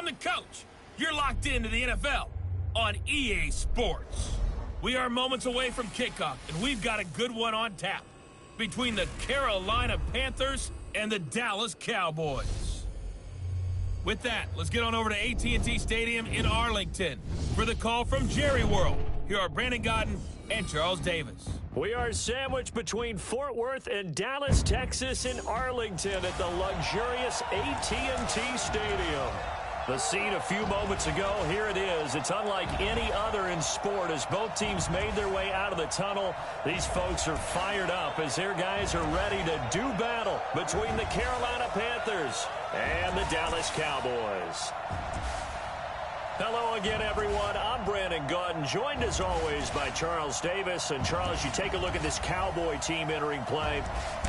the coach. You're locked into the NFL on EA Sports. We are moments away from kickoff, and we've got a good one on tap between the Carolina Panthers and the Dallas Cowboys. With that, let's get on over to AT&T Stadium in Arlington for the call from Jerry World. Here are Brandon Godden and Charles Davis. We are sandwiched between Fort Worth and Dallas, Texas in Arlington at the luxurious AT&T Stadium. The scene a few moments ago, here it is. It's unlike any other in sport as both teams made their way out of the tunnel. These folks are fired up as their guys are ready to do battle between the Carolina Panthers and the Dallas Cowboys. Hello again, everyone. I'm Brandon Godden, joined as always by Charles Davis. And Charles, you take a look at this Cowboy team entering play.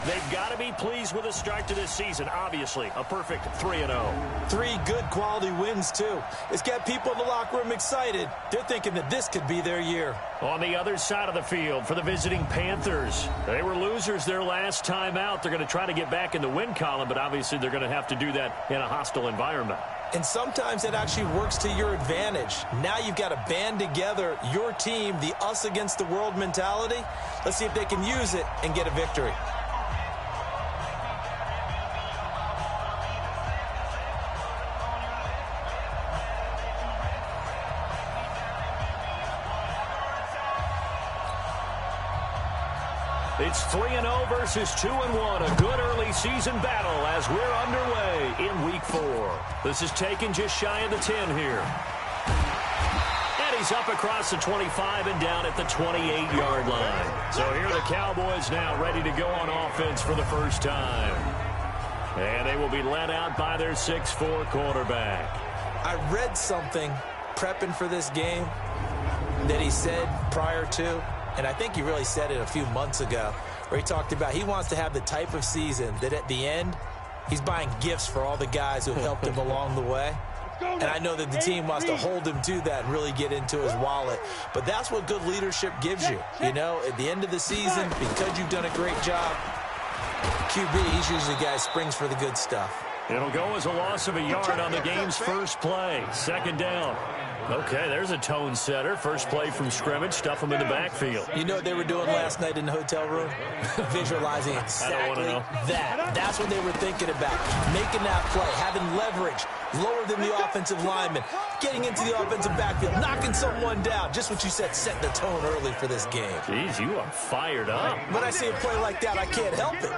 They've got to be pleased with the start to this season. Obviously, a perfect 3-0. 3 good quality wins, too. It's got people in the locker room excited. They're thinking that this could be their year. On the other side of the field for the visiting Panthers, they were losers their last time out. They're going to try to get back in the win column, but obviously they're going to have to do that in a hostile environment. And sometimes it actually works to your advantage. Now you've got to band together your team, the us against the world mentality. Let's see if they can use it and get a victory. It's 3-0 versus 2-1. A good early season battle as we're underway in Week 4. This is taken just shy of the 10 here. And he's up across the 25 and down at the 28-yard line. So here are the Cowboys now ready to go on offense for the first time. And they will be led out by their 6'4 quarterback. I read something prepping for this game that he said prior to, and I think he really said it a few months ago, where he talked about he wants to have the type of season that at the end, he's buying gifts for all the guys who have helped him along the way. And I know that the team wants to hold him to that and really get into his wallet. But that's what good leadership gives you. You know, at the end of the season, because you've done a great job, QB, he's usually the guy who springs for the good stuff. It'll go as a loss of a yard on the game's first play. Second down. Okay, there's a tone setter. First play from scrimmage. Stuff them in the backfield. You know what they were doing last night in the hotel room? Visualizing exactly that. That's what they were thinking about. Making that play, having leverage, lower than the offensive lineman, getting into the offensive backfield, knocking someone down. Just what you said, set the tone early for this game. Jeez, you are fired up. When I see a play like that, I can't help it.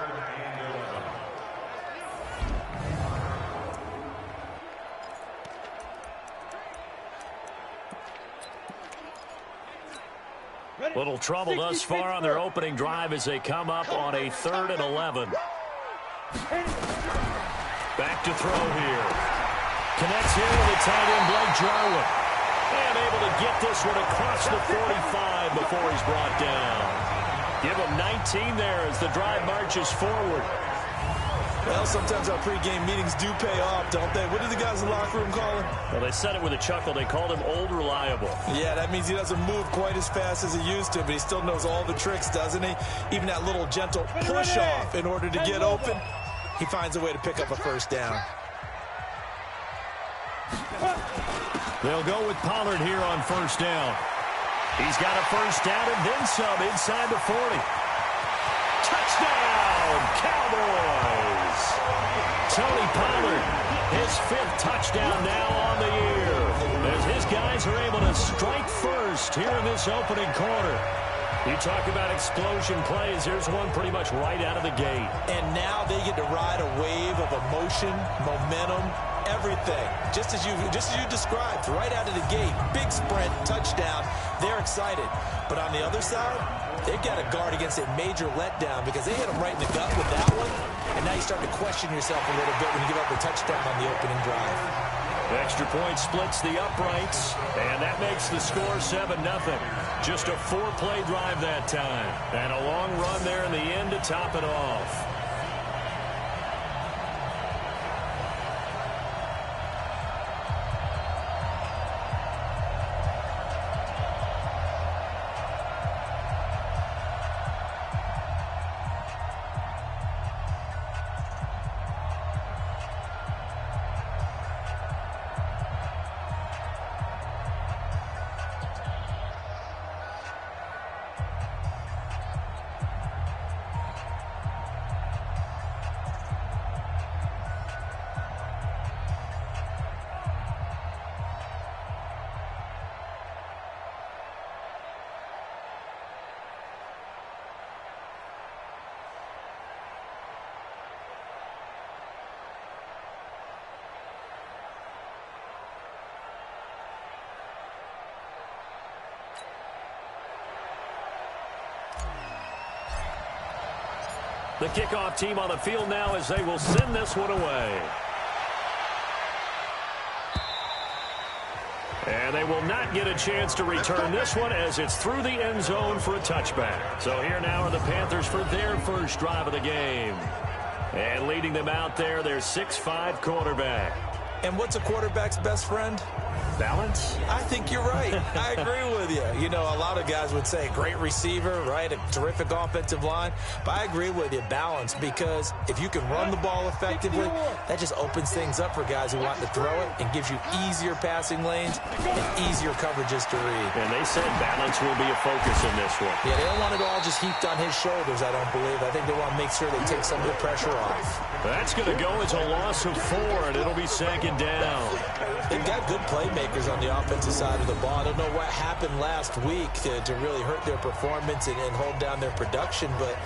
Little trouble thus far on their opening drive as they come up on a 3rd and 11. Back to throw here. Connects here with the tight end, Blake Jarwin. And able to get this one across the 45 before he's brought down. Give him 19 there as the drive marches forward. Well, sometimes our pregame meetings do pay off, don't they? What do the guys in the locker room call him? Well, they said it with a chuckle. They called him Old Reliable. Yeah, that means he doesn't move quite as fast as he used to, but he still knows all the tricks, doesn't he? Even that little gentle push-off in order to get open, he finds a way to pick up a first down. They'll go with Pollard here on first down. He's got a first down and then some inside the 40. Touchdown, Cowboys! Tony Pollard, his 5th touchdown now on the year, as his guys are able to strike first here in this opening quarter. You talk about explosion plays. Here's one pretty much right out of the gate. And now they get to ride a wave of emotion, momentum, everything. Just as you described, right out of the gate. Big sprint, touchdown. They're excited. But on the other side, they've got to guard against a major letdown because they hit them right in the gut with that one. And now you start to question yourself a little bit when you give up a touchdown on the opening drive. Extra point splits the uprights, and that makes the score 7-0. Just a 4-play drive that time. And a long run there in the end to top it off. The kickoff team on the field now as they will send this one away. And they will not get a chance to return this one as it's through the end zone for a touchback. So here now are the Panthers for their first drive of the game. And leading them out there, their 6'5" quarterback. And what's a quarterback's best friend? Balance? I think you're right. I agree with you. You know, a lot of guys would say great receiver, right? A terrific offensive line. But I agree with you, balance, because if you can run the ball effectively, that just opens things up for guys who want to throw it and gives you easier passing lanes and easier coverages to read. And they said balance will be a focus in this one. Yeah, they don't want it all just heaped on his shoulders, I don't believe. I think they want to make sure they take some of the pressure off. That's going to go as a loss of 4, and it'll be second down. They've got good playmakers on the offensive side of the ball. I don't know what happened last week to really hurt their performance and hold down their production, but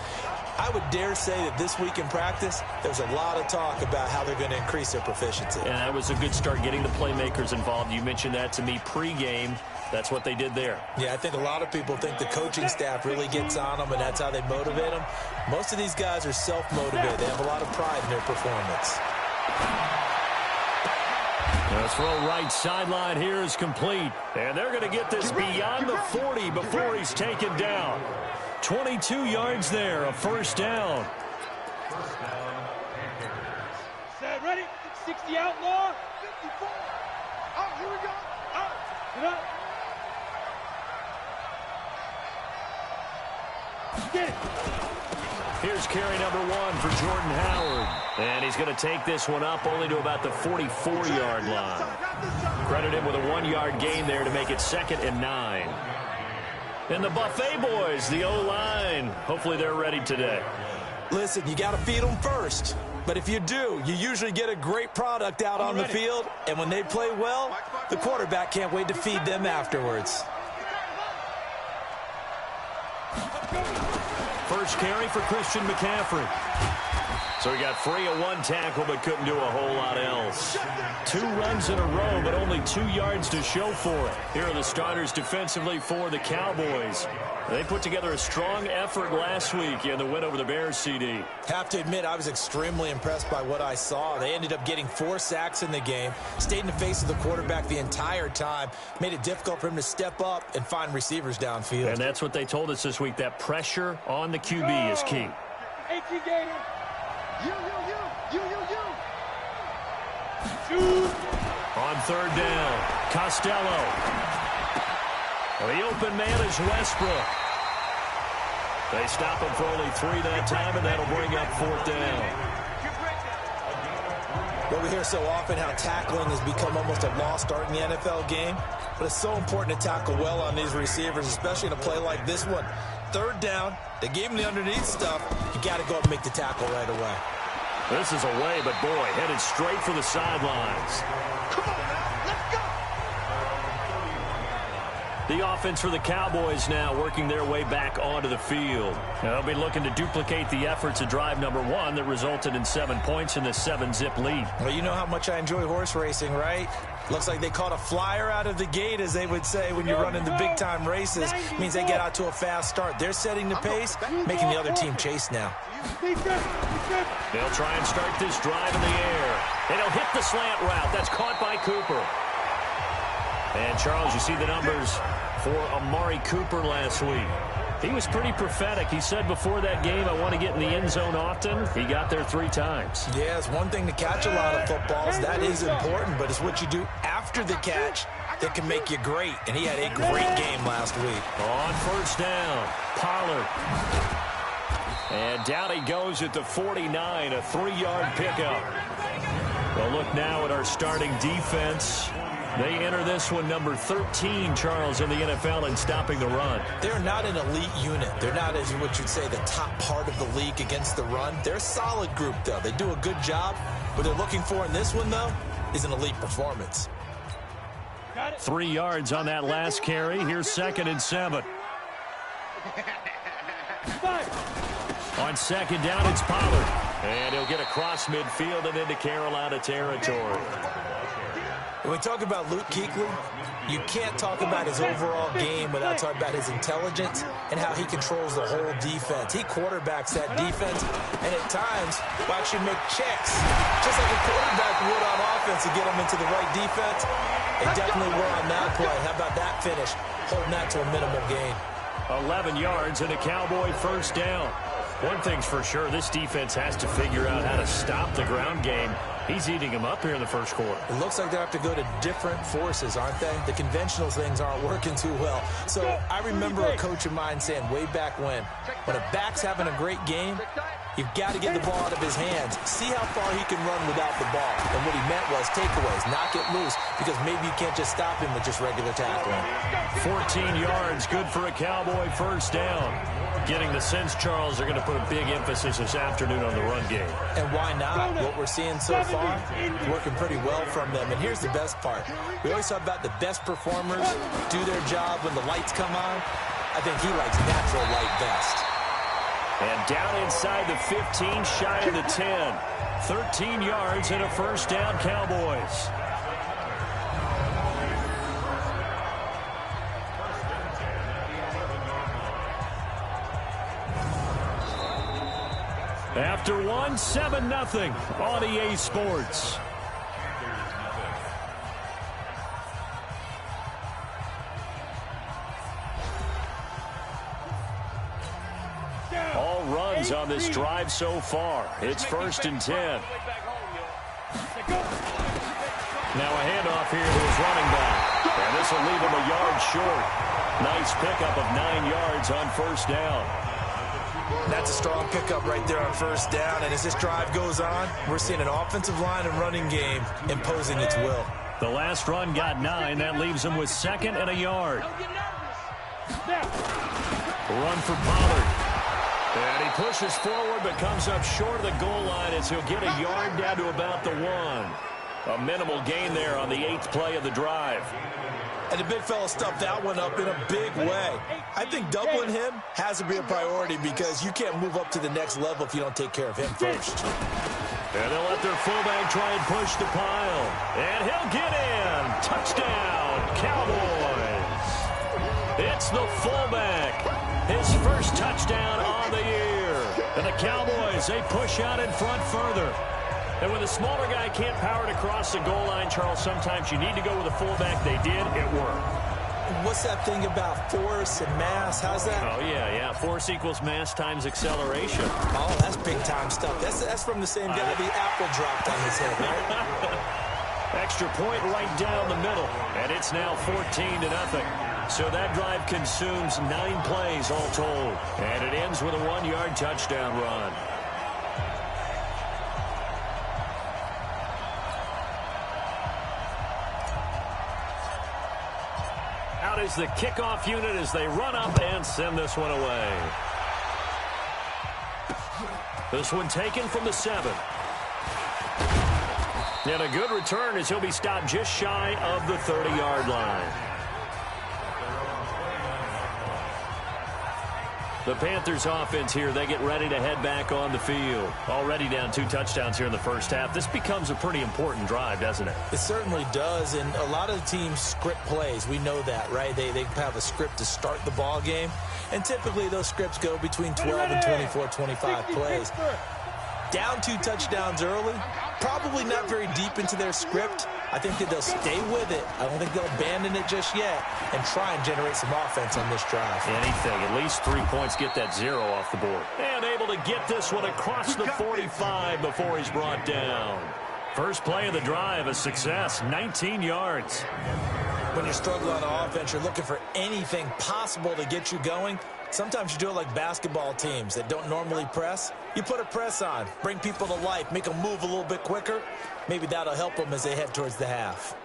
I would dare say that this week in practice, there's a lot of talk about how they're going to increase their proficiency. And that was a good start getting the playmakers involved. You mentioned that to me pregame. That's what they did there. Yeah, I think a lot of people think the coaching staff really gets on them, and that's how they motivate them. Most of these guys are self-motivated. They have a lot of pride in their performance. The throw right sideline here is complete. And they're going to get this beyond the 40 before he's taken down. 22 yards there, a first down. Set, ready? 60 outlaw. 54. Oh, here we go. Get up. Get it. Here's carry number 1 for Jordan Howard. And he's going to take this one up only to about the 44-yard line. Credit him with a 1-yard gain there to make it 2nd and 9. And the Buffet boys, the O-line, hopefully they're ready today. Listen, you got to feed them first. But if you do, you usually get a great product out on the field. And when they play well, the quarterback can't wait to feed them afterwards. First carry for Christian McCaffrey. So he got free of 1 tackle but couldn't do a whole lot else. 2 runs in a row but only 2 yards to show for it. Here are the starters defensively for the Cowboys. They put together a strong effort last week in the win over the Bears, CD. Have to admit, I was extremely impressed by what I saw. They ended up getting 4 sacks in the game, stayed in the face of the quarterback the entire time, made it difficult for him to step up and find receivers downfield. And that's what they told us this week, that pressure on the QB is key. On 3rd down, Costello. The open man is Westbrook. They stop him for only 3 that time, and that'll bring up 4th down. Well, we hear so often how tackling has become almost a lost art in the NFL game, but it's so important to tackle well on these receivers, especially in a play like this one. 3rd down, they gave him the underneath stuff. You got to go up and make the tackle right away. This is away, but boy, headed straight for the sidelines. Come on, man. Let's go. The offense for the Cowboys now working their way back onto the field. They'll be looking to duplicate the efforts of drive number 1 that resulted in 7 points in the 7-zip lead. Well, you know how much I enjoy horse racing, right? Looks like they caught a flyer out of the gate, as they would say when you're running the big-time races. Means they get out to a fast start. They're setting the pace, making the other team chase now. They'll try and start this drive in the air. And he'll hit the slant route. That's caught by Cooper. And, Charles, you see the numbers for Amari Cooper last week. He was pretty prophetic. He said before that game, I want to get in the end zone often. He got there 3 times. Yeah, it's one thing to catch a lot of footballs. That is important, but it's what you do after the catch that can make you great. And he had a great game last week. On 1st down, Pollard. And down he goes at the 49, a 3-yard pickup. Well, look now at our starting defense. They enter this one number 13, Charles, in the NFL in stopping the run. They're not an elite unit. They're not, as what you'd say, the top part of the league against the run. They're a solid group, though. They do a good job. What they're looking for in this one, though, is an elite performance. 3 yards on that last carry. Here's 2nd and 7. On 2nd down, it's Pollard. And he'll get across midfield and into Carolina territory. When we talk about Luke Kuechly, you can't talk about his overall game without talking about his intelligence and how he controls the whole defense. He quarterbacks that defense, and at times will actually make checks, just like a quarterback would on offense to get them into the right defense. They definitely were on that play. How about that finish? Holding that to a minimal gain. 11 yards and a Cowboy first down. One thing's for sure, this defense has to figure out how to stop the ground game. He's eating them up here in the first quarter. It looks like they have to go to different forces, aren't they? The conventional things aren't working too well. So I remember a coach of mine saying way back when a back's having a great game, you've got to get the ball out of his hands. See how far he can run without the ball. And what he meant was takeaways, knock it loose, because maybe you can't just stop him with just regular tackling. 14 yards, good for a Cowboy first down. Getting the sense, Charles, they're going to put a big emphasis this afternoon on the run game. And why not? What we're seeing so far, working pretty well from them. And here's the best part. We always talk about the best performers do their job when the lights come on. I think he likes natural light best. And down inside the 15, shy of the 10. 13 yards and a first down, Cowboys. After one, 7-0 on EA Sports. All runs on this drive so far. It's 1st and 10. Now a handoff here to his running back. And this will leave him a yard short. Nice pickup of 9 yards on first down. That's a strong pickup right there on first down. And as this drive goes on, we're seeing an offensive line and running game imposing its will. The last run got 9. That leaves him with 2nd and a yard. Run for Pollard. And he pushes forward but comes up short of the goal line as he'll get a yard down to about the 1. A minimal gain there on the 8th play of the drive. And the big fella stuffed that one up in a big way. I think doubling him has to be a priority because you can't move up to the next level if you don't take care of him first. And they'll let their fullback try and push the pile. And he'll get in. Touchdown, Cowboys. It's the fullback. His first touchdown on the year. And the Cowboys, they push out in front further. And when the smaller guy can't power it across the goal line, Charles, sometimes you need to go with a fullback. They did. It worked. What's that thing about force and mass? How's that? Oh, yeah. Force equals mass times acceleration. Oh, that's big-time stuff. That's from the same guy the apple dropped on his head, right? Extra point right down the middle. And it's now 14-0. So that drive consumes 9 plays all told. And it ends with a 1-yard touchdown run. Out is the kickoff unit as they run up and send this one away. This one taken from the 7. And a good return as he'll be stopped just shy of the 30-yard line. The Panthers offense here, they get ready to head back on the field. Already down 2 touchdowns here in the first half. This becomes a pretty important drive, doesn't it? It certainly does, and a lot of the teams script plays. We know that, right? They have a script to start the ball game, and typically those scripts go between 12 and 24, 25 plays. Down 2 touchdowns early, probably not very deep into their script. I think that they'll stay with it. I don't think they'll abandon it just yet and try and generate some offense on this drive. Anything, at least 3 points, get that 0 off the board. And able to get this one across the 45 before he's brought down. First play of the drive, a success, 19 yards. When you're struggling on offense, you're looking for anything possible to get you going. Sometimes you do it like basketball teams that don't normally press. You put a press on, bring people to life, make them move a little bit quicker. Maybe that'll help them as they head towards the half.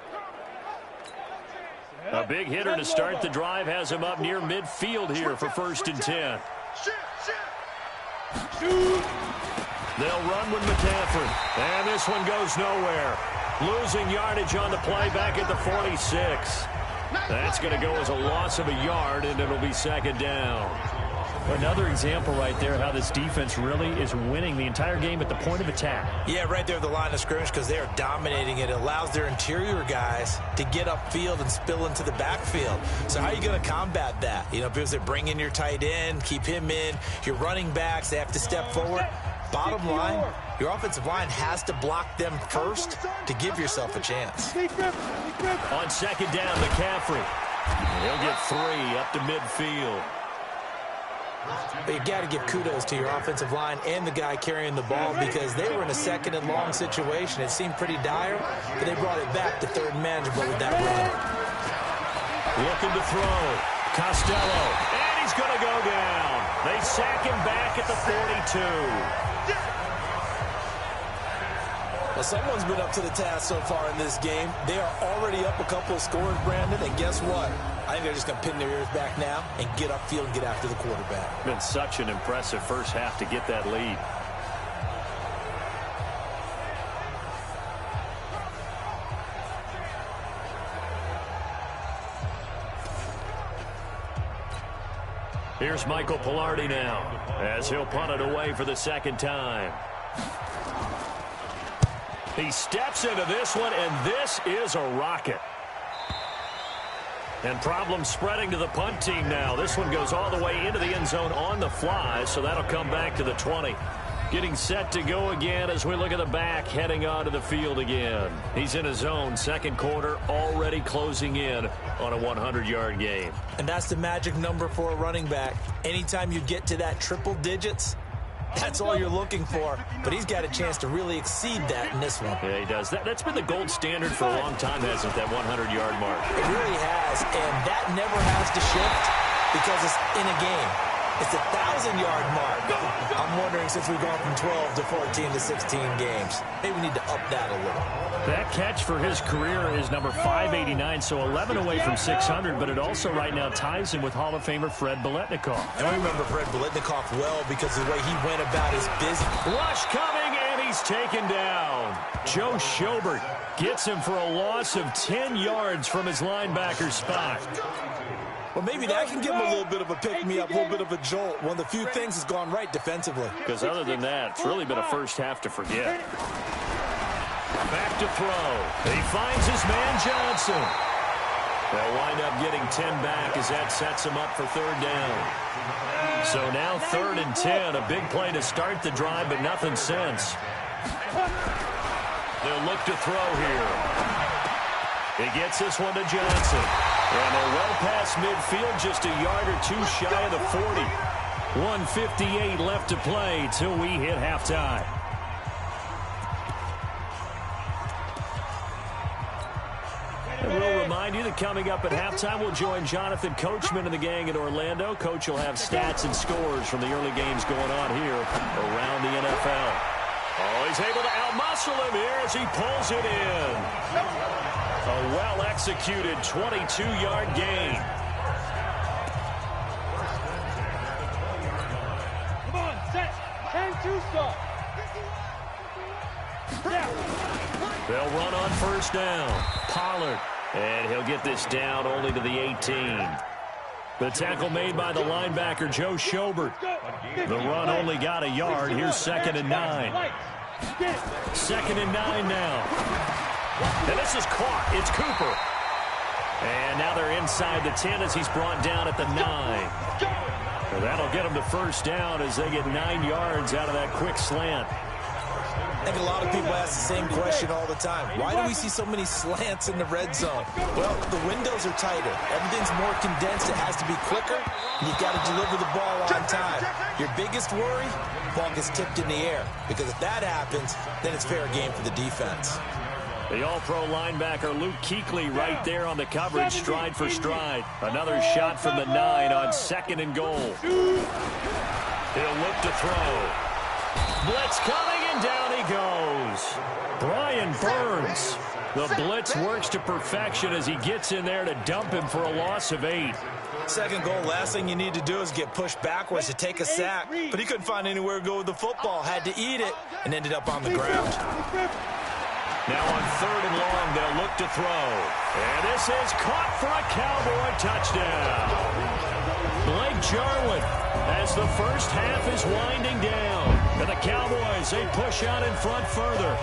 A big hitter to start the drive has him up near midfield here for 1st and 10. They'll run with McCaffrey. And this one goes nowhere. Losing yardage on the play back at the 46. That's going to go as a loss of a yard, and it'll be 2nd down. Another example right there how this defense really is winning the entire game at the point of attack. Yeah, right there at the line of scrimmage because they are dominating it. It allows their interior guys to get upfield and spill into the backfield. So how are you going to combat that? You know, because they bring in your tight end, keep him in. Your running backs, they have to step forward. Bottom line, your offensive line has to block them first to give yourself a chance. On second down, McCaffrey. He'll get 3 up to midfield. But you got to give kudos to your offensive line and the guy carrying the ball because they were in a second and long situation. It seemed pretty dire, but they brought it back to third and manageable with that run. Looking to throw. Costello. And he's going to go down. They sack him back at the 42. Well, someone's been up to the task so far in this game. They are already up a couple of scores, Brandon, and guess what? I think they're just going to pin their ears back now and get upfield and get after the quarterback. Been such an impressive first half to get that lead. Here's Michael Pilardi now as he'll punt it away for the second time. He steps into this one, and this is a rocket. And problems spreading to the punt team now. This one goes all the way into the end zone on the fly, so that'll come back to the 20. Getting set to go again as we look at the back, heading onto the field again. He's in his zone, second quarter, already closing in on a 100-yard game. And that's the magic number for a running back. Anytime you get to that triple digits, that's all you're looking for, but he's got a chance to really exceed that in this one. Yeah, he does. That's been the gold standard for a long time, hasn't it, that 100-yard mark? It really has, and that never has to shift because it's in a game. It's a 1,000-yard mark. I'm wondering, since we've gone from 12 to 14 to 16 games, maybe we need to up that a little. That catch for his career is number 589, so 11 away from 600, but it also right now ties him with Hall of Famer Fred Biletnikoff. And I remember Fred Biletnikoff well because of the way he went about his business. Rush coming, and he's taken down. Joe Schobert gets him for a loss of 10 yards from his linebacker spot. Well, maybe that can give him a little bit of a pick-me-up, a little bit of a jolt. One of the few things has gone right defensively. Because other than that, it's really been a first half to forget. Back to throw. He finds his man Johnson. They'll wind up getting 10 back as that sets him up for third down. So now 3rd and 10, a big play to start the drive, but nothing since. They'll look to throw here. He gets this one to Johnson. And they're well past midfield, just a yard or two shy of the 40. 1:58 left to play till we hit halftime. And we'll remind you that coming up at halftime, we'll join Jonathan Coachman and the gang in Orlando. Coach will have stats and scores from the early games going on here around the NFL. Oh, he's able to outmuscle him here as he pulls it in. A well-executed 22-yard gain. Come on, set. 10-2 start. They'll run on first down. Pollard. And he'll get this down only to the 18. The tackle made by the linebacker, Joe Schobert. The run only got a yard. Here's 2nd and 9. 2nd and 9 now. And this is caught. It's Cooper. And now they're inside the 10 as he's brought down at the 9. And that'll get them to first down as they get 9 yards out of that quick slant. I think a lot of people ask the same question all the time. Why do we see so many slants in the red zone? Well, the windows are tighter. Everything's more condensed. It has to be quicker. And you've got to deliver the ball on time. Your biggest worry, ball gets tipped in the air. Because if that happens, then it's fair game for the defense. The all-pro linebacker Luke Kuechly right there on the coverage, stride for stride. Another shot from the 9 on 2nd and goal. He'll look to throw. Blitz coming, and down he goes. Brian Burns. The blitz works to perfection as he gets in there to dump him for a loss of 8. Second goal, last thing you need to do is get pushed backwards to take a sack. But he couldn't find anywhere to go with the football. Had to eat it and ended up on the ground. Now on 3rd and long, they'll look to throw. And this is caught for a Cowboy touchdown. Blake Jarwin as the first half is winding down. And the Cowboys, they push out in front further.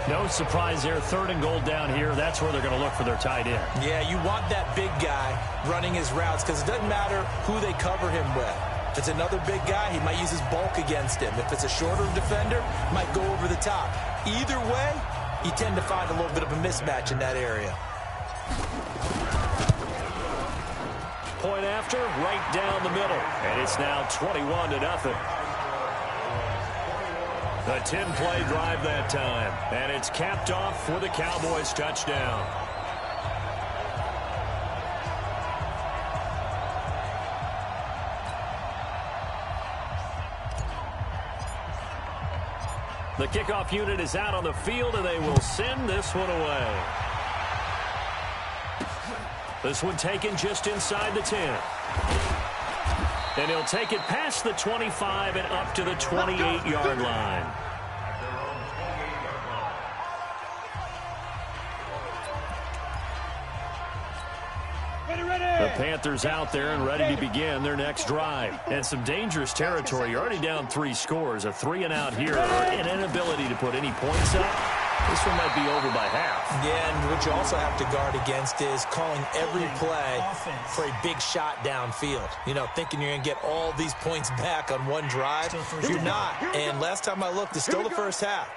No surprise there, 3rd and goal down here. That's where they're going to look for their tight end. Yeah, you want that big guy running his routes because it doesn't matter who they cover him with. If it's another big guy, he might use his bulk against him. If it's a shorter defender, he might go over the top. Either way, you tend to find a little bit of a mismatch in that area. Point after, right down the middle. And it's now 21-0. A 10-play drive that time. And it's capped off with a Cowboys touchdown. The kickoff unit is out on the field, and they will send this one away. This one taken just inside the 10. And he'll take it past the 25 and up to the 28-yard line. The Panthers out there and ready to begin their next drive. And some dangerous territory. You're already down 3 scores. A 3-and-out here, an inability to put any points up. This one might be over by half. Yeah, and what you also have to guard against is calling every play for a big shot downfield. You know, thinking you're going to get all these points back on one drive. You're not. And last time I looked, it's still the first half.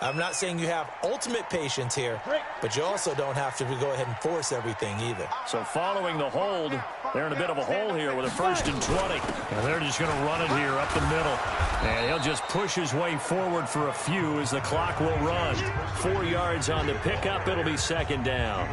I'm not saying you have ultimate patience here, but you also don't have to go ahead and force everything either. So following the hold, they're in a bit of a hole here with a 1st and 20. And they're just going to run it here up the middle. And he'll just push his way forward for a few as the clock will run. 4 yards on the pickup. It'll be 2nd down.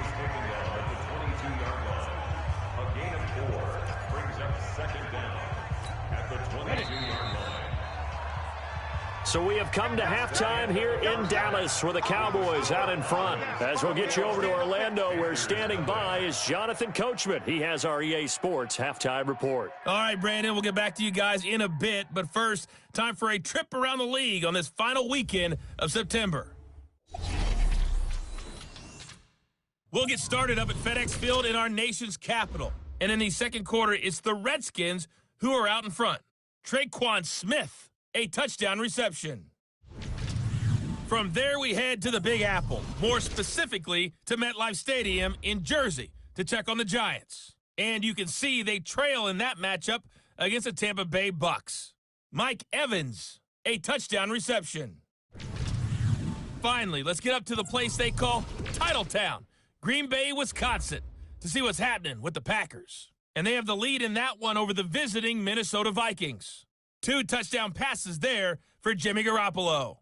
So we have come to halftime here in Dallas with the Cowboys out in front. As we'll get you over to Orlando, where standing by is Jonathan Coachman. He has our EA Sports halftime report. All right, Brandon, we'll get back to you guys in a bit. But first, time for a trip around the league on this final weekend of September. We'll get started up at FedEx Field in our nation's capital. And in the second quarter, it's the Redskins who are out in front. Traquan Smith, a touchdown reception. From there, we head to the Big Apple, more specifically to MetLife Stadium in Jersey to check on the Giants. And you can see they trail in that matchup against the Tampa Bay Bucks. Mike Evans, a touchdown reception. Finally, let's get up to the place they call Titletown, Green Bay, Wisconsin, to see what's happening with the Packers. And they have the lead in that one over the visiting Minnesota Vikings. 2 touchdown passes there for Jimmy Garoppolo.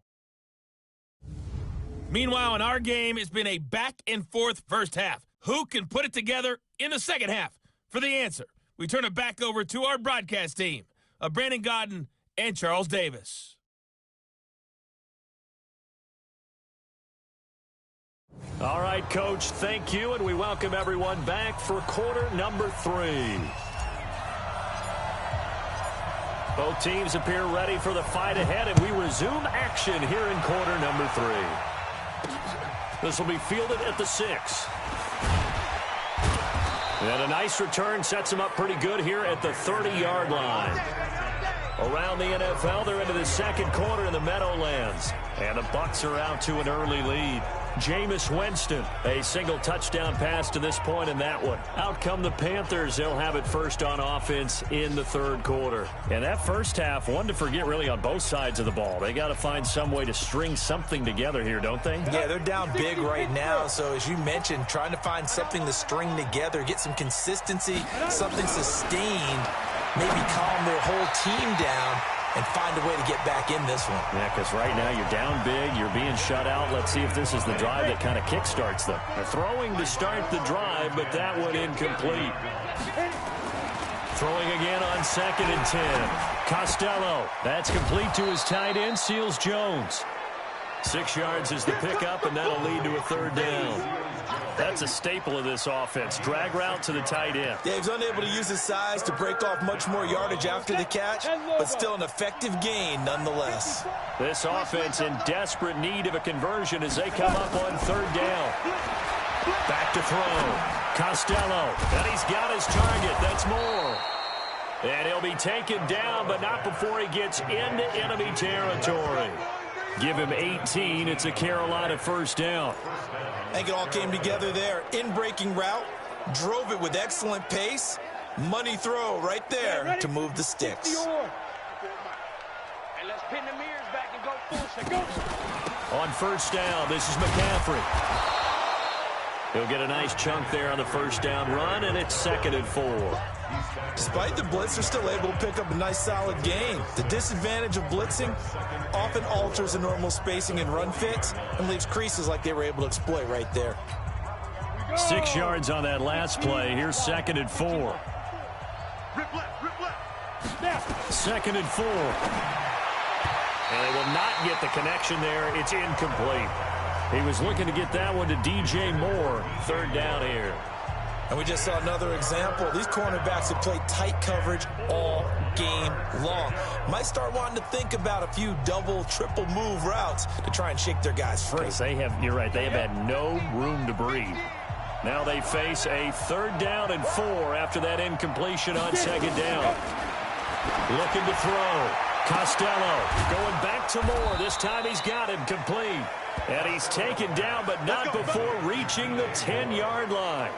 Meanwhile, in our game, it's been a back-and-forth first half. Who can put it together in the second half? For the answer, we turn it back over to our broadcast team of Brandon Godden and Charles Davis. All right, Coach, thank you, and we welcome everyone back for quarter number 3. Both teams appear ready for the fight ahead, and we resume action here in quarter number 3. This will be fielded at the 6. And a nice return sets him up pretty good here at the 30-yard line. Around the NFL, they're into the second quarter in the Meadowlands. And the Bucs are out to an early lead. Jameis Winston, a single touchdown pass to this point in that one. Out come the Panthers. They'll have it first on offense in the third quarter. And that first half, one to forget really on both sides of the ball. They got to find some way to string something together here, don't they? Yeah, they're down big right now. So as you mentioned, trying to find something to string together, get some consistency, something sustained, maybe calm their whole team down and find a way to get back in this one. Yeah, because right now you're down big, you're being shut out. Let's see if this is the drive that kind of kickstarts them. They're throwing to start the drive, but that one incomplete. Throwing again on 2nd and 10. Costello, that's complete to his tight end, Seals Jones. 6 yards is the pickup, and that'll lead to a third down. That's a staple of this offense. Drag route to the tight end. Yeah, he's unable to use his size to break off much more yardage after the catch, but still an effective gain nonetheless. This offense in desperate need of a conversion as they come up on third down. Back to throw. Costello, and he's got his target. That's Moore. And he'll be taken down, but not before he gets into enemy territory. Give him 18. It's a Carolina first down. I think it all came together there. In-breaking route, drove it with excellent pace. Money throw right there to move the sticks. And let's pin the mirrors back and go full. Go. On first down, this is McCaffrey. He'll get a nice chunk there on the first down run, and it's 2nd and 4. Despite the blitz, they're still able to pick up a nice solid gain. The disadvantage of blitzing often alters the normal spacing and run fits and leaves creases like they were able to exploit right there. 6 yards on that last play. Here's 2nd and 4. Rip left. 2nd and 4. And they will not get the connection there. It's incomplete. He was looking to get that one to DJ Moore. 3rd down here. And we just saw another example. These cornerbacks have played tight coverage all game long. Might start wanting to think about a few double, triple move routes to try and shake their guys free. You're right, they have had no room to breathe. Now they face a 3rd down and 4 after that incompletion on 2nd down. Looking to throw. Costello going back to Moore. This time he's got him complete. And he's taken down, but not before reaching the 10-yard line.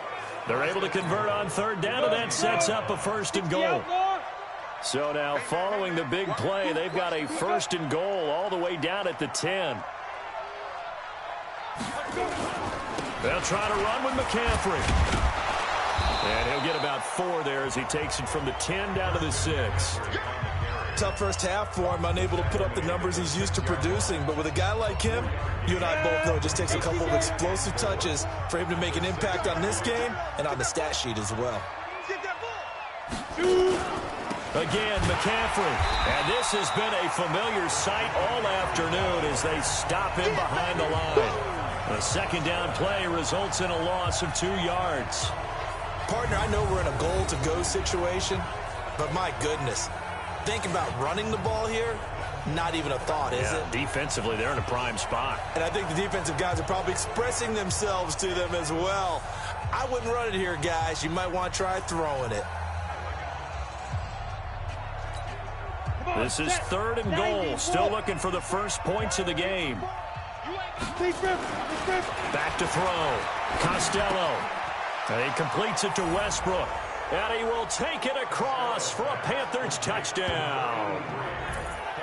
They're able to convert on 3rd down, and that sets up a 1st and goal. So now, following the big play, they've got a 1st and goal all the way down at the 10. They'll try to run with McCaffrey. And he'll get about 4 there as he takes it from the 10 down to the 6. Tough first half for him, unable to put up the numbers he's used to producing. But with a guy like him, you and I both know it just takes a couple of explosive touches for him to make an impact on this game and on the stat sheet as well. Again, McCaffrey. And this has been a familiar sight all afternoon as they stop him behind the line. The 2nd down play results in a loss of 2 yards. Partner, I know we're in a goal-to-go situation, but my goodness, thinking about running the ball here, not even a thought, is it? Defensively, they're in a prime spot. And I think the defensive guys are probably expressing themselves to them as well. I wouldn't run it here, guys. You might want to try throwing it. This is 3rd and goal. Still looking for the first points of the game. Back to throw. Costello. And he completes it to Westbrook. And he will take it across for a Panthers touchdown.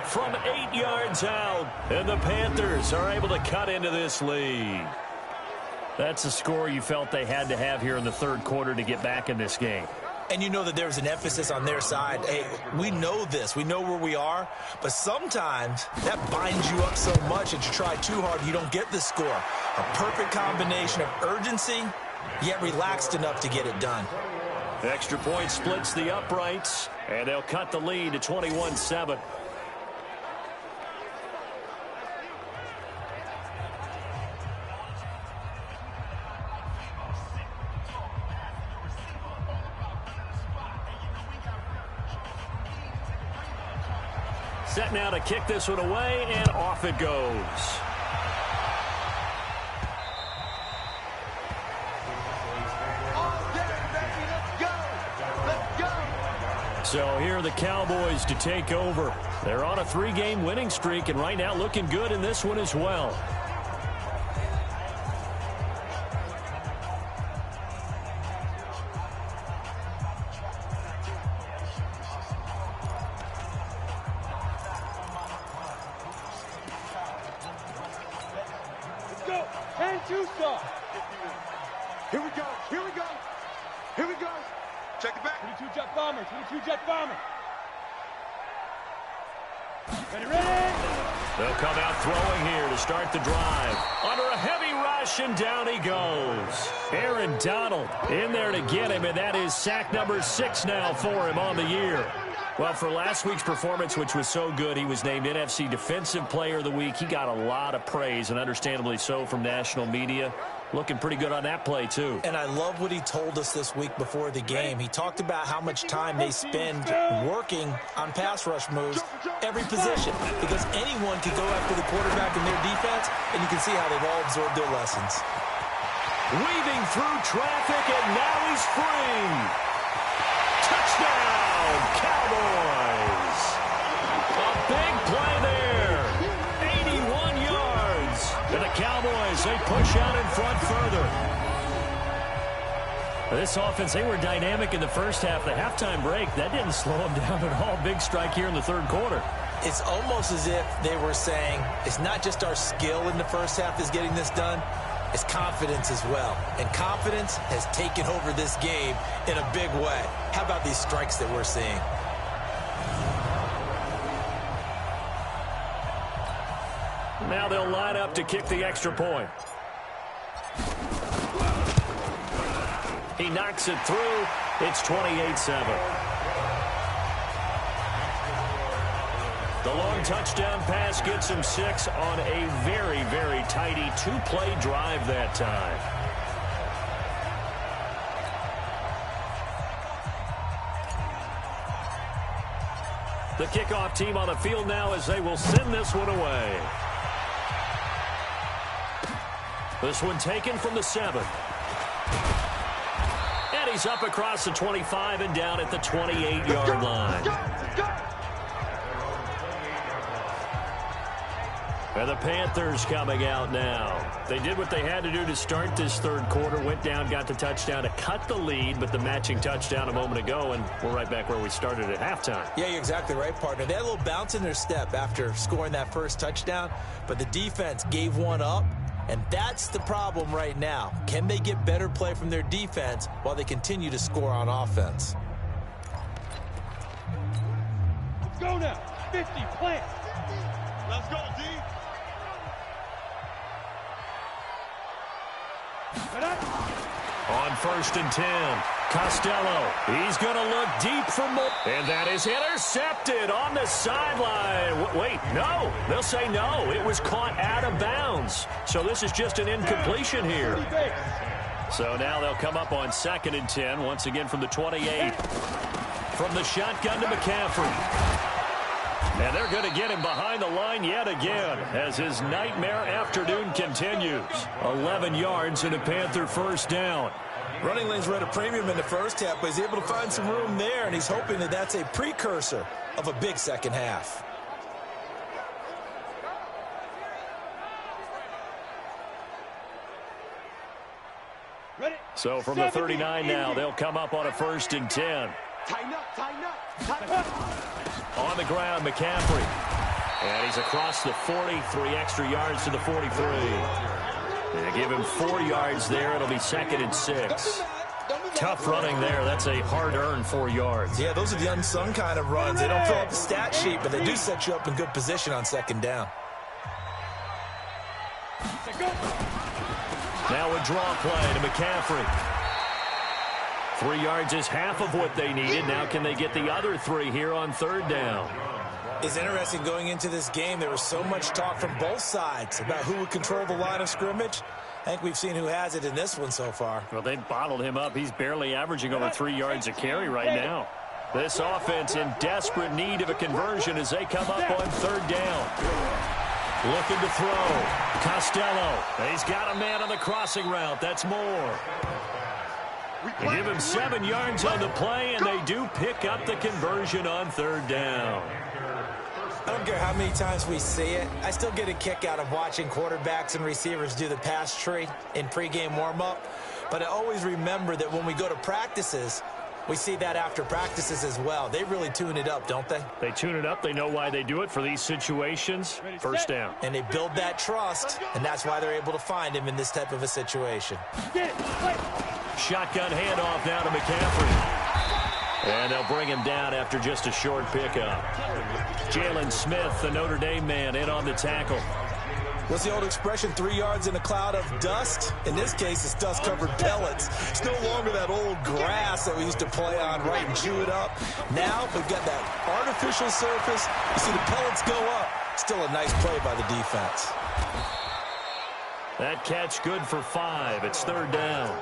From 8 yards out, and the Panthers are able to cut into this lead. That's a score you felt they had to have here in the 3rd quarter to get back in this game. And you know that there's an emphasis on their side. Hey, we know this. We know where we are. But sometimes that binds you up so much that you try too hard, you don't get the score. A perfect combination of urgency, yet relaxed enough to get it done. Extra point splits the uprights, and they'll cut the lead to 21-7. Set now to kick this one away, and off it goes. So here are the Cowboys to take over. They're on a 3-game winning streak, and right now looking good in this one as well. Let's go. 10-2 stop. Here we go. Here we go. Here we go. Check it back. 22 jet bomber. 22 jet bomber. Ready, ready. They'll come out throwing here to start the drive. Under a heavy rush, and down he goes. Aaron Donald in there to get him, and that is sack number 6 now for him on the year. Well, for last week's performance, which was so good, he was named NFC Defensive Player of the Week. He got a lot of praise, and understandably so, from national media. Looking pretty good on that play, too. And I love what he told us this week before the game. He talked about how much time they spend working on pass rush moves, every position, because anyone can go after the quarterback in their defense, and you can see how they've all absorbed their lessons. weaving through traffic, and now he's free. Touchdown, Cowboys. A big play there. 81 yards. And the Cowboys, they push out in front further. This offense, they were dynamic in the first half. The halftime break, that didn't slow them down at all. Big strike here in the third quarter. It's almost as if they were saying, it's not just our skill in the first half that's getting this done, it's confidence as well. And confidence has taken over this game in a big way. How about these strikes that we're seeing? Now they'll line up to kick the extra point. He knocks it through. It's 28-7. The long touchdown pass gets him 6 on a very, very tidy two-play drive that time. The kickoff team on the field now as they will send this one away. This one taken from the 7. And he's up across the 25 and down at the 28-yard line. And the Panthers coming out now. They did what they had to do to start this third quarter. Went down, got the touchdown to cut the lead, but the matching touchdown a moment ago, and we're right back where we started at halftime. Yeah, you're exactly right, partner. They had a little bounce in their step after scoring that first touchdown, but the defense gave one up, and that's the problem right now. Can they get better play from their defense while they continue to score on offense? Let's go now. 50, plant. Let's go, D. On 1st and 10, Costello. He's going to look deep for more. And that is intercepted on the sideline. Wait, no. They'll say no. It was caught out of bounds. So this is just an incompletion here. So now they'll come up on 2nd and 10, once again from the 28. From the shotgun to McCaffrey. And they're going to get him behind the line yet again as his nightmare afternoon continues. 11 yards and a Panther first down. Running lanes were at a premium in the first half, but he's able to find some room there, and he's hoping that that's a precursor of a big second half. So from the 39 now, they'll come up on a 1st and 10. Tighten up, tighten up, tighten up. On the ground, McCaffrey. And he's across the 40, 3 extra yards to the 43. They give him 4 yards there. It'll be 2nd and 6. Tough running there. That's a hard-earned 4 yards. Yeah, those are the unsung kind of runs. They don't fill up the stat sheet, but they do set you up in good position on 2nd down. Now a draw play to McCaffrey. 3 yards is half of what they needed. Now can they get the other 3 here on 3rd down? It's interesting going into this game. There was so much talk from both sides about who would control the line of scrimmage. I think we've seen who has it in this one so far. Well, they bottled him up. He's barely averaging over 3 yards a carry right now. This offense in desperate need of a conversion as they come up on 3rd down. Looking to throw. Costello. He's got a man on the crossing route. That's more. They give him 7 yards on the play, and they do pick up the conversion on 3rd down. I don't care how many times we see it. I still get a kick out of watching quarterbacks and receivers do the pass tree in pregame warm-up. But I always remember that when we go to practices, we see that after practices as well. They really tune it up, don't they? They tune it up. They know why they do it for these situations. 1st down. And they build that trust, and that's why they're able to find him in this type of a situation. Shotgun handoff now to McCaffrey. And they'll bring him down after just a short pickup. Jalen Smith, the Notre Dame man, in on the tackle. What's the old expression, 3 yards in a cloud of dust? In this case, it's dust-covered pellets. It's no longer that old grass that we used to play on, right, and chew it up. Now we've got that artificial surface. You see the pellets go up. Still a nice play by the defense. That catch good for 5. It's 3rd down.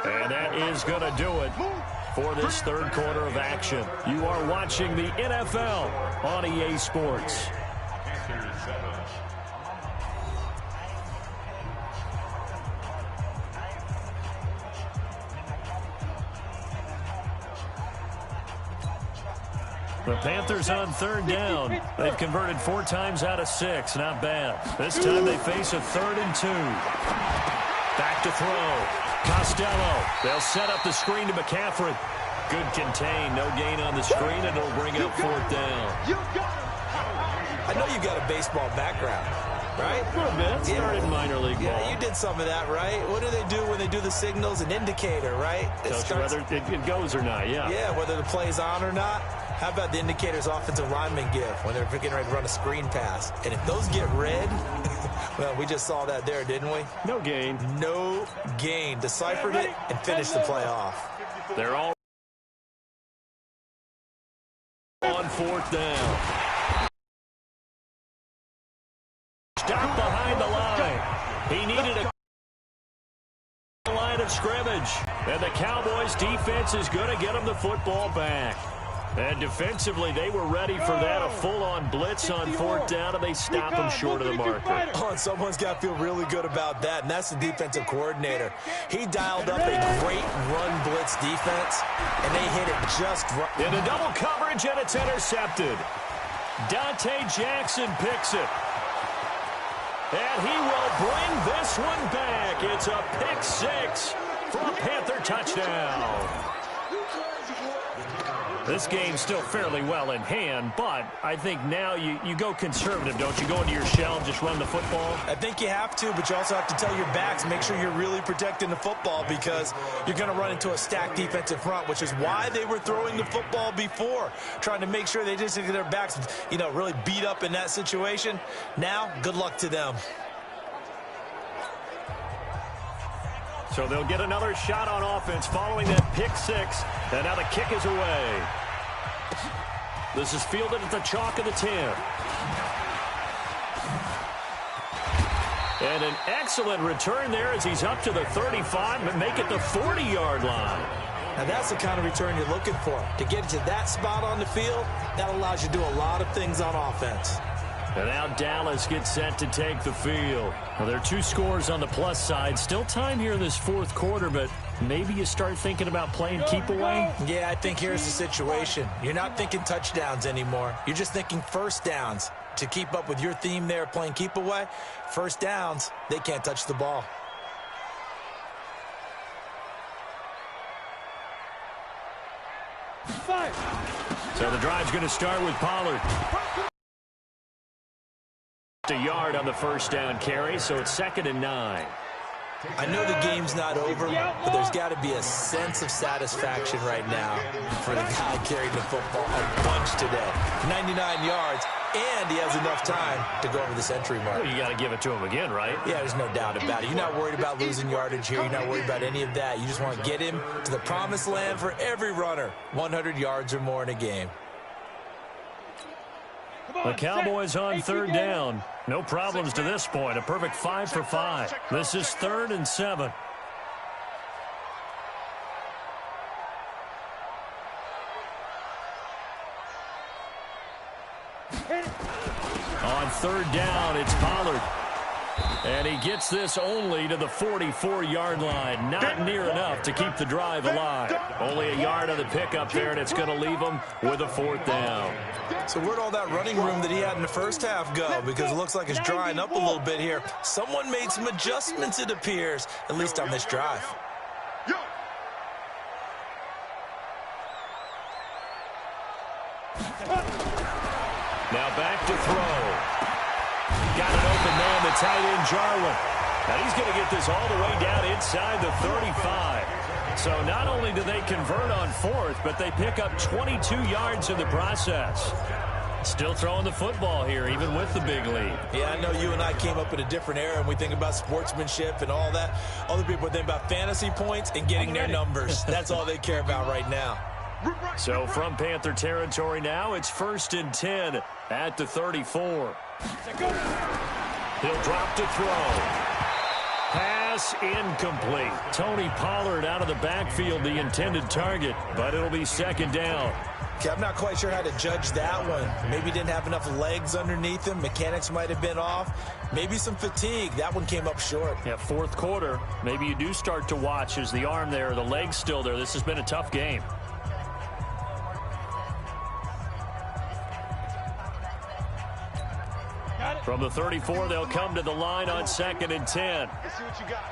And that is going to do it for this 3rd quarter of action. You are watching the NFL on EA Sports. The Panthers on third down. They've converted 4 times out of 6. Not bad. This time they face a 3rd and 2. Back to throw. Costello. They'll set up the screen to McCaffrey. Good contain. No gain on the screen, and it'll bring up 4th down. I know you got a baseball background, right? A little bit. Started in minor league ball. Yeah, you did some of that, right? What do they do when they do the signals? An indicator, right? Tells you whether it goes or not, yeah. Yeah, whether the play's on or not. How about the indicators offensive linemen give when they're getting ready to run a screen pass? And if those get red, well, we just saw that there, didn't we? No gain. No gain. Deciphered it and finished the play off. They're all on 4th down. Stop behind the line. He needed a line of scrimmage. And the Cowboys defense is going to get him the football back. And defensively, they were ready for that, a full-on blitz on 4th down, and they stop him short of the marker. Oh, and someone's got to feel really good about that, and that's the defensive coordinator. He dialed up a great run-blitz defense, and they hit it just right. Into double coverage, and it's intercepted. Dante Jackson picks it. And he will bring this one back. It's a pick 6 for a Panther touchdown. This game's still fairly well in hand, but I think now you go conservative, don't you? Go into your shell and just run the football? I think you have to, but you also have to tell your backs, make sure you're really protecting the football because you're going to run into a stacked defensive front, which is why they were throwing the football before, trying to make sure they just get their backs, really beat up in that situation. Now, good luck to them. So they'll get another shot on offense following that pick 6. And now the kick is away. This is fielded at the chalk of the 10. And an excellent return there as he's up to the 35 and make it the 40-yard line. Now that's the kind of return you're looking for. To get to that spot on the field, that allows you to do a lot of things on offense. And now Dallas gets set to take the field. Well, there are 2 scores on the plus side. Still time here in this 4th quarter, but maybe you start thinking about playing keep away? Yeah, I think here's the situation. You're not thinking touchdowns anymore. You're just thinking first downs. To keep up with your theme there, playing keep away, first downs, they can't touch the ball. So the drive's going to start with Pollard. A yard on the first down carry, so it's 2nd and 9. I know the game's not over, but there's got to be a sense of satisfaction right now for the guy carrying the football a bunch today. 99 yards, and he has enough time to go over the century mark. Well, you got to give it to him again, right? Yeah, there's no doubt about it. You're not worried about losing yardage here. You're not worried about any of that. You just want to get him to the promised land for every runner, 100 yards or more in a game. The Cowboys on 3rd down. No problems to this point. A perfect 5 for 5. This is 3rd and 7. On 3rd down, it's Pollard. And he gets this only to the 44-yard line. Not near enough to keep the drive alive. Only a yard on the pickup there, and it's going to leave him with a 4th down. So where'd all that running room that he had in the first half go? Because it looks like it's drying up a little bit here. Someone made some adjustments, it appears, at least on this drive. Now back to throw. Got an open man, the tight end, Jarwin. Now he's going to get this all the way down inside the 35. So not only do they convert on 4th, but they pick up 22 yards in the process. Still throwing the football here, even with the big lead. Yeah, I know you and I came up in a different era, and we think about sportsmanship and all that. Other people think about fantasy points and getting their numbers. That's all they care about right now. So from Panther territory now, it's 1st and 10 at the 34. He'll drop to throw. Pass incomplete. Tony Pollard out of the backfield, the intended target, but it'll be 2nd down. Okay, I'm not quite sure how to judge that one. Maybe didn't have enough legs underneath him. Mechanics might have been off. Maybe some fatigue. That one came up short. Yeah, 4th quarter. Maybe you do start to watch as the arm there, the leg's still there. This has been a tough game. From the 34, they'll come to the line on 2nd and 10. Let's see what you got.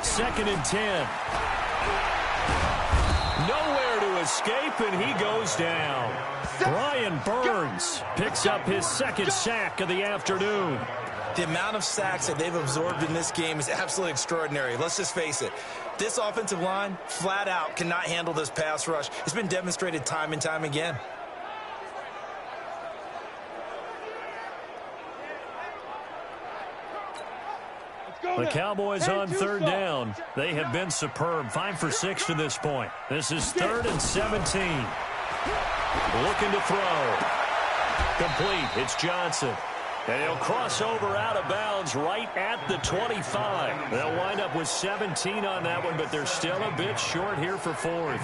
2nd and 10. Nowhere to escape, and he goes down. Brian Burns picks up his 2nd sack of the afternoon. The amount of sacks that they've absorbed in this game is absolutely extraordinary. Let's just face it. This offensive line, flat out, cannot handle this pass rush. It's been demonstrated time and time again. The Cowboys on 3rd down. They have been superb. 5 for 6 to this point. This is 3rd and 17. Looking to throw. Complete. It's Johnson. And he'll cross over out of bounds right at the 25. They'll wind up with 17 on that one, but they're still a bit short here for 4th.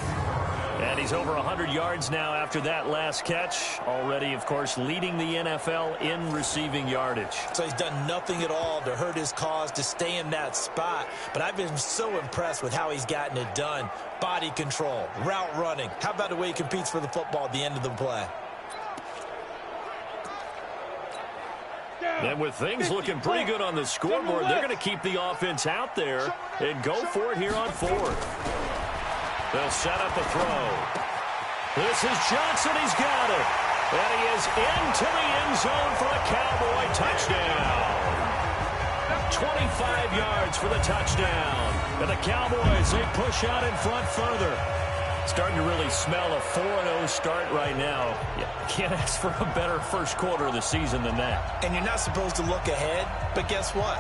And he's over 100 yards now after that last catch. Already, of course, leading the NFL in receiving yardage. So he's done nothing at all to hurt his cause, to stay in that spot. But I've been so impressed with how he's gotten it done. Body control, route running. How about the way he competes for the football at the end of the play? And with things looking pretty good on the scoreboard, they're going to keep the offense out there and go for it here on 4th. They'll set up a throw. This is Johnson. He's got it. And he is into the end zone for a Cowboy touchdown. 25 yards for the touchdown. And the Cowboys, they push out in front further. Starting to really smell a 4-0 start right now. Yeah, can't ask for a better first quarter of the season than that. And you're not supposed to look ahead, but guess what?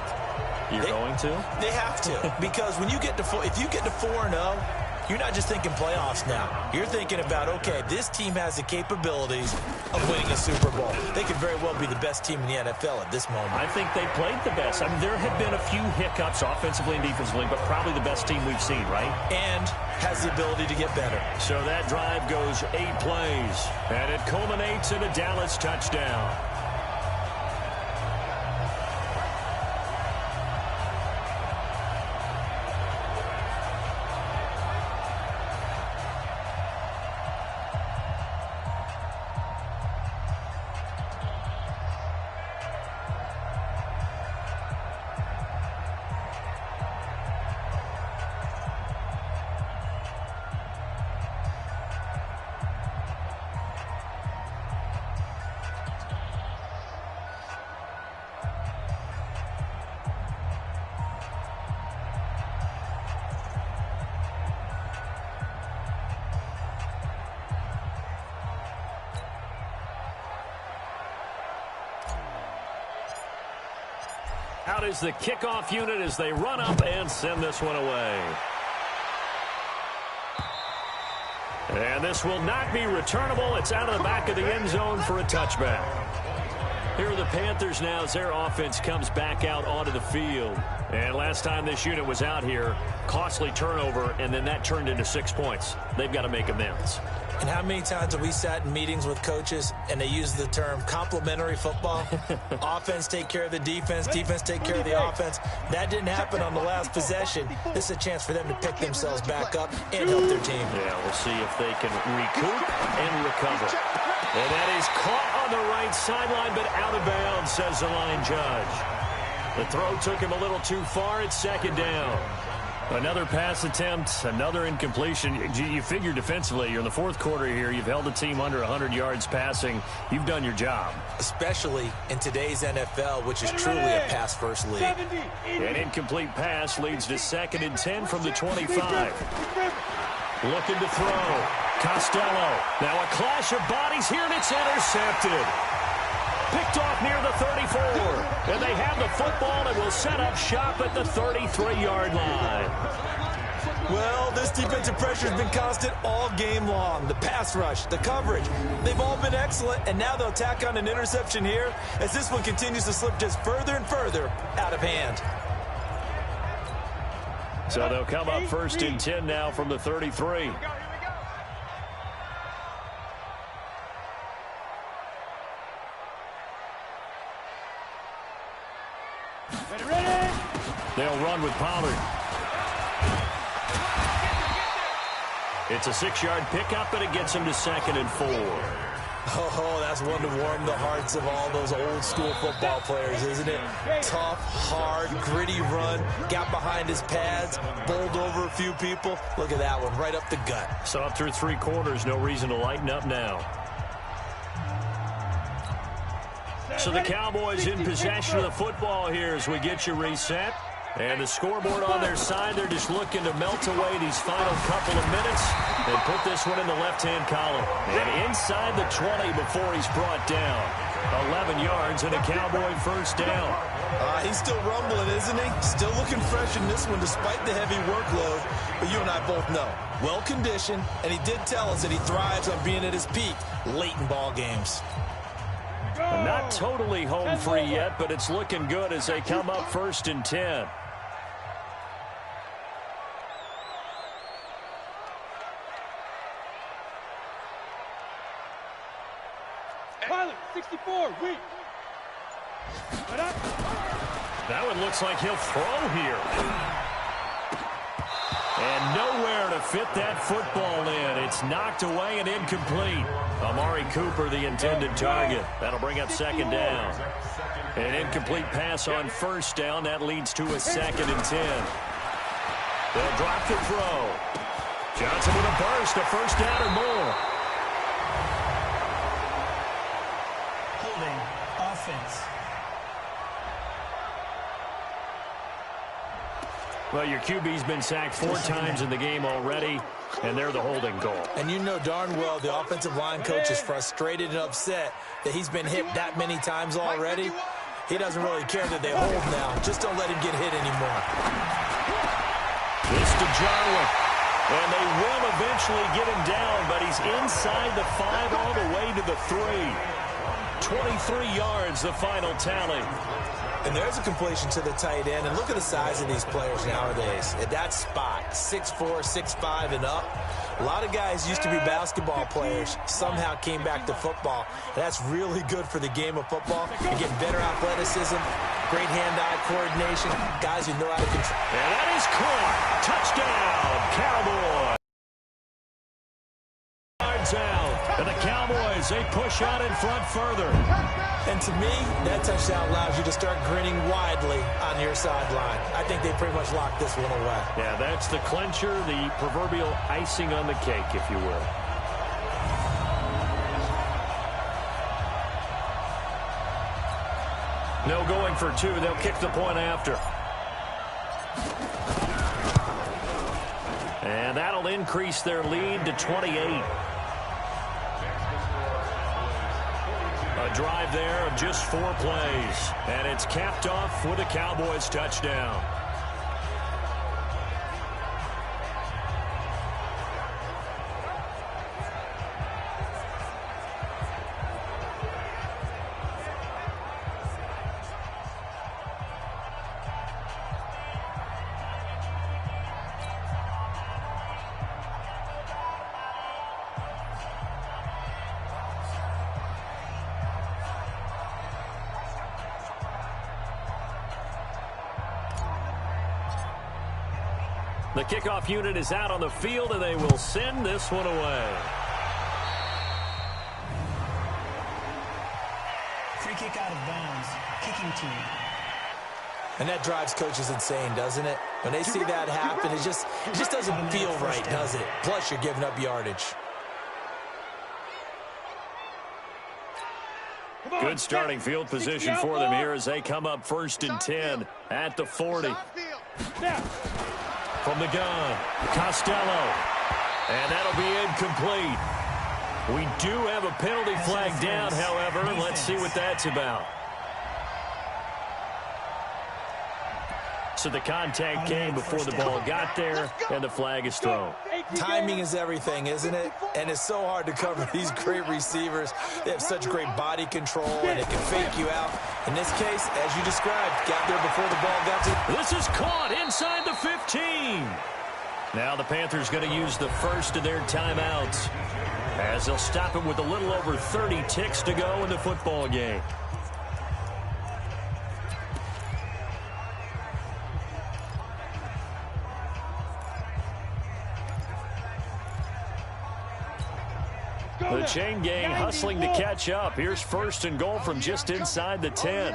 You're going to? They have to. Because when you get to if you get to 4-0, you're not just thinking playoffs now. You're thinking about, okay, this team has the capabilities of winning a Super Bowl. They could very well be the best team in the NFL at this moment. I think they played the best. I mean, there have been a few hiccups offensively and defensively, but probably the best team we've seen, right? And has the ability to get better. So that drive goes 8 plays, and it culminates in a Dallas touchdown. Out is the kickoff unit as they run up and send this one away. And this will not be returnable. It's out of the back of the end zone for a touchback. Here are the Panthers now as their offense comes back out onto the field. And last time this unit was out here, costly turnover, and then that turned into 6 points. They've got to make amends. And how many times have we sat in meetings with coaches and they use the term complementary football? Offense take care of the defense, defense take care of the offense. That didn't happen on the last possession. This is a chance for them to pick themselves back up and help their team. Yeah, we'll see if they can recoup and recover. And that is caught on the right sideline, but out of bounds, says the line judge. The throw took him a little too far. It's 2nd down. Another pass attempt, another incompletion. You figure defensively, you're in the 4th quarter here. You've held the team under 100 yards passing. You've done your job. Especially in today's NFL, which is truly a pass-first league. An incomplete pass leads to 2nd and 10 from the 25. Looking to throw. Costello. Now a clash of bodies here, and it's intercepted. Picked off near the 34. And they have the football and will set up shop at the 33-yard line. Well, this defensive pressure has been constant all game long. The pass rush, the coverage, they've all been excellent, and now they'll tack on an interception here as this one continues to slip just further and further out of hand. So they'll come up 1st and 10 now from the 33. They'll run with Pollard. It's a 6-yard pickup, but it gets him to 2nd and 4. Oh, that's one to warm the hearts of all those old school football players, isn't it? Tough, hard, gritty run, got behind his pads, bowled over a few people. Look at that one, right up the gut. So up through 3 quarters, no reason to lighten up now. So the Cowboys in possession of the football here as we get you reset. And the scoreboard on their side, they're just looking to melt away these final couple of minutes and put this one in the left-hand column. And inside the 20 before he's brought down. 11 yards and a Cowboy first down. He's still rumbling, isn't he? Still looking fresh in this one despite the heavy workload. But you and I both know, well-conditioned, and he did tell us that he thrives on being at his peak late in ball games. Not totally home free yet, but it's looking good as they come up 1st and 10. Pilot, 64, weak. That one looks like he'll throw here. And nowhere to fit that football in. It's knocked away and incomplete. Amari Cooper, the intended target. That'll bring up 2nd down. An incomplete pass on 1st down. That leads to a 2nd and 10. They'll drop the throw. Johnson with a burst, a 1st down or more. Holding offense. Well, your QB's been sacked 4 times in the game already, and they're the holding goal. And you know darn well the offensive line coach is frustrated and upset that he's been hit that many times already. He doesn't really care that they hold now. Just don't let him get hit anymore. This to Jarwin. And they will eventually get him down, but he's inside the 5 all the way to the 3. 23 yards, the final tally. And there's a completion to the tight end. And look at the size of these players nowadays. At that spot, 6'4", 6'5", and up. A lot of guys used to be basketball players, somehow came back to football. And that's really good for the game of football. You get better athleticism, great hand-eye coordination, guys who know how to control. And that is caught. Touchdown, Cowboys. Out. And the Cowboys, they push out in front further. And to me, that touchdown allows you to start grinning widely on your sideline. I think they pretty much locked this one away. Yeah, that's the clincher, the proverbial icing on the cake, if you will. No going for 2. They'll kick the point after. And that'll increase their lead to 28. A drive there of just 4 plays. And it's capped off with a Cowboys touchdown. The kickoff unit is out on the field, and they will send this one away. Free kick out of bounds. Kicking team. And that drives coaches insane, doesn't it? When they see that happen, it just doesn't feel right, does it? Plus, you're giving up yardage. Good starting field position for them here as they come up 1st and 10 at the 40. From the gun, Costello. And that'll be incomplete. We do have a penalty flag down, however. Let's see what that's about. So the contact came before the ball got there, and the flag is thrown. Timing is everything, isn't it? And it's so hard to cover these great receivers. They have such great body control, and they can fake you out. In this case, as you described, got there before the ball got to. This is caught inside the 15. Now the Panthers going to use the first of their timeouts as they'll stop it with a little over 30 ticks to go in the football game. The chain gang hustling to catch up. Here's 1st and goal from just inside the 10.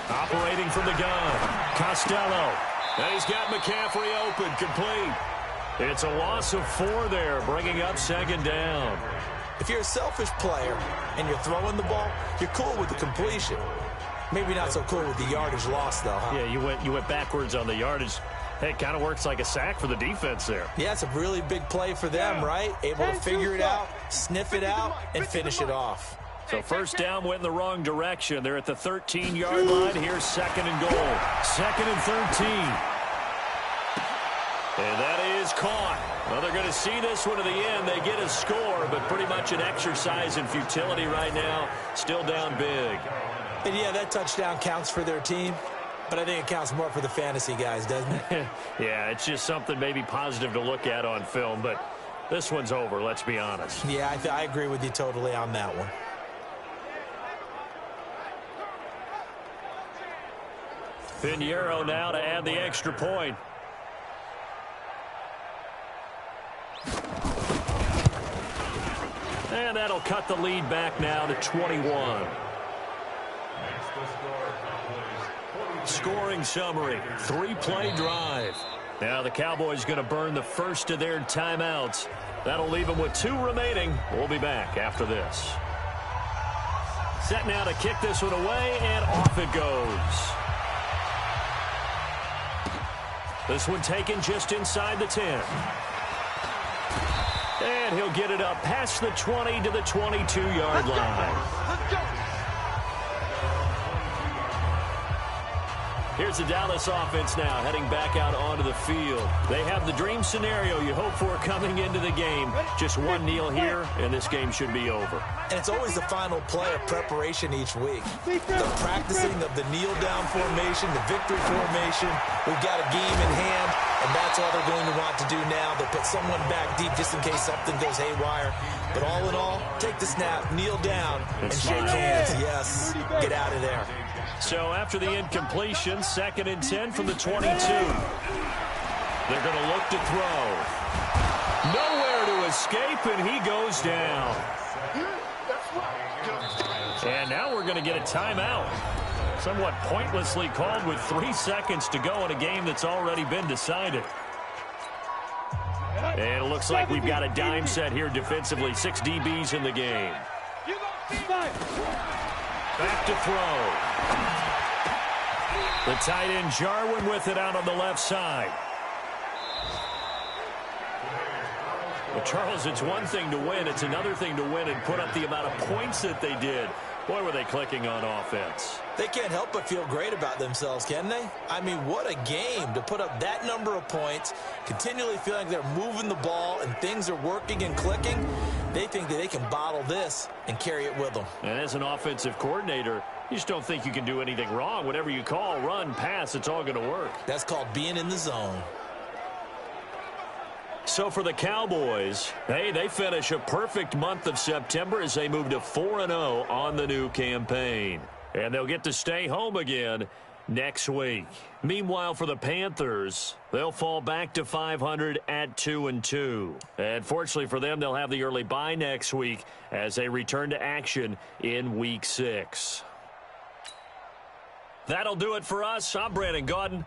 Operating from the gun, Costello. And he's got McCaffrey open, complete. It's a loss of 4 there, bringing up 2nd down. If you're a selfish player and you're throwing the ball, you're cool with the completion. Maybe not so cool with the yardage loss, though, huh? Yeah, you went backwards on the yardage. Hey, it kind of works like a sack for the defense there. Yeah, it's a really big play for them, right? Able to figure it out, sniff it out, and finish it off. So 1st down went in the wrong direction. They're at the 13-yard line. Here's 2nd and goal. 2nd and 13. And that is caught. Well, they're going to see this one to the end. They get a score, but pretty much an exercise in futility right now. Still down big. And, yeah, that touchdown counts for their team, but I think it counts more for the fantasy guys, doesn't it? Yeah, it's just something maybe positive to look at on film, but this one's over, let's be honest. Yeah, I agree with you totally on that one. Pinheiro now to add the extra point. And that'll cut the lead back now to 21. Scoring summary, 3-play drive. Now the Cowboys going to burn the first of their timeouts. That'll leave them with 2 remaining. We'll be back after this. Set now to kick this one away, and off it goes. This one taken just inside the 10. And he'll get it up past the 20 to the 22-yard line. Here's the Dallas offense now heading back out onto the field. They have the dream scenario you hope for coming into the game. Just one kneel here, and this game should be over. And it's always the final play of preparation each week. The practicing of the kneel-down formation, the victory formation. We've got a game in hand, and that's all they're going to want to do now. They'll put someone back deep just in case something goes haywire. But all in all, take the snap, kneel down, and shake hands. Yes, get out of there. So after the incompletion, 2nd and 10 from the 22. They're going to look to throw. Nowhere to escape, and he goes down. And now we're going to get a timeout. Somewhat pointlessly called with 3 seconds to go in a game that's already been decided. And it looks like we've got a dime set here defensively. 6 DBs in the game. Back to throw. The tight end Jarwin with it out on the left side. Well, Charles, it's one thing to win. It's another thing to win and put up the amount of points that they did. Boy, were they clicking on offense. They can't help but feel great about themselves, can they? I mean, what a game to put up that number of points, continually feeling like they're moving the ball and things are working and clicking. They think that they can bottle this and carry it with them. And as an offensive coordinator, you just don't think you can do anything wrong. Whatever you call, run, pass, it's all going to work. That's called being in the zone. So for the Cowboys, hey, they finish a perfect month of September as they move to 4-0 on the new campaign. And they'll get to stay home again next week. Meanwhile, for the Panthers, they'll fall back to 500 at 2-2. And fortunately for them, they'll have the early bye next week as they return to action in Week 6. That'll do it for us. I'm Brandon Gaudin.